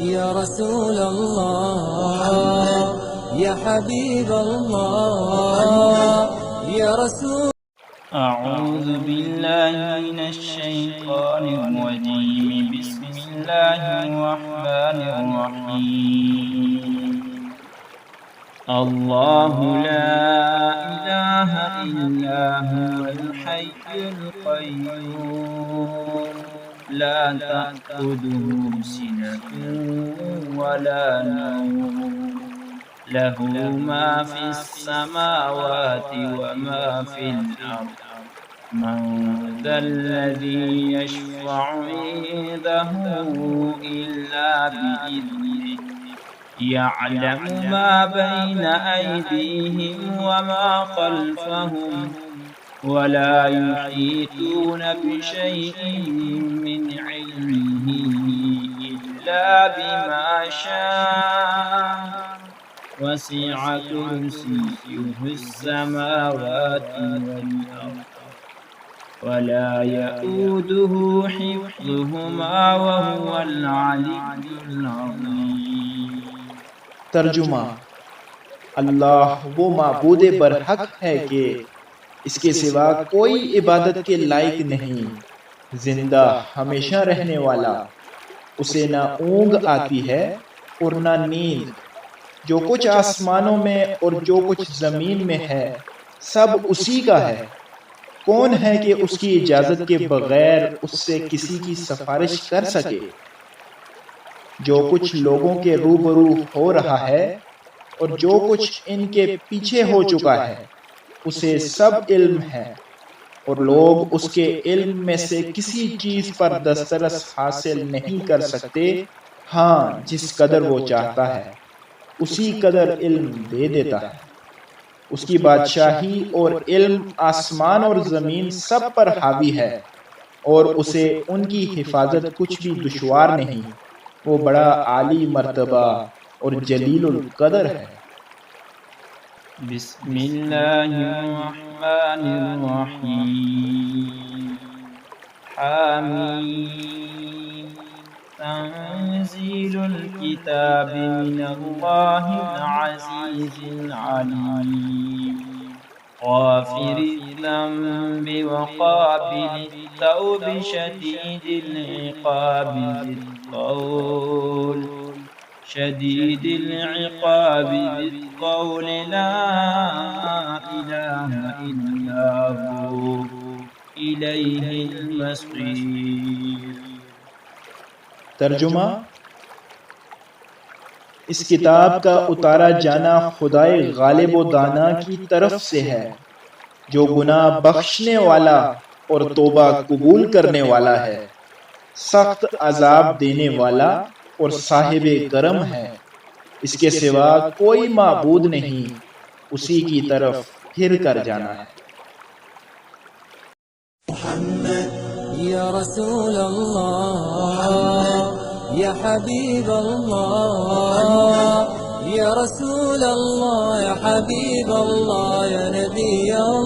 يا رسول الله يا حبيب الله يا رسول. أعوذ بالله من الشيطان الرجيم. بسم الله الرحمن الرحيم. الله لا إله إلا هو الحي القيوم لا تأخذه سنة ولا نوم له ما في السماوات وما في الأرض من ذا الذي يشفع عنده إلا بإذنه يعلم ما بين أيديهم وما خلفهم ولا يحيطون بشيء من علمه إلا بما شاء وسع كرسيه السماوات والأرض ولا يؤوده حفظهما وهو العلي العظيم. ترجمہ: اللہ وہ معبود برحق ہے کہ اس کے سوا کوئی عبادت کے لائق نہیں، زندہ ہمیشہ رہنے والا، اسے نہ اونگ آتی ہے اور نہ نیند، جو کچھ آسمانوں میں اور جو کچھ زمین میں ہے سب اسی کا ہے۔ کون ہے کہ اس کی اجازت کے بغیر اس سے کسی کی سفارش کر سکے؟ جو کچھ لوگوں کے روبرو ہو رہا ہے اور جو کچھ ان کے پیچھے ہو چکا ہے اسے سب علم ہے، اور لوگ اس کے علم میں سے کسی چیز پر دسترس حاصل نہیں کر سکتے، ہاں جس قدر وہ چاہتا ہے اسی قدر علم دے دیتا ہے۔ اس کی بادشاہی اور علم آسمان اور زمین سب پر حاوی ہے، اور اسے ان کی حفاظت کچھ بھی دشوار نہیں، وہ بڑا عالی مرتبہ اور جلیل القدر ہے۔ بسم اللہ الرحمن الرحیم. حامیم. تنزیل الكتاب من اللہ العزیز العلیم. غافر الذنب وقابل التوب شدید العقاب ذی الطول شدید العقاب ذی الطول لا الہ الا هو الیہ المصیر. ترجمہ: اس کتاب کا اتارا جانا خدائے غالب و دانا کی طرف سے ہے، جو گناہ بخشنے والا اور توبہ قبول کرنے والا ہے، سخت عذاب دینے والا اور صاحب کرم ہے۔ اس کے سوا کوئی معبود نہیں، اسی کی طرف پھر کر جانا ہے۔ يا رسول الله يا حبيب الله يا رسول الله يا حبيب الله يا نبي الله.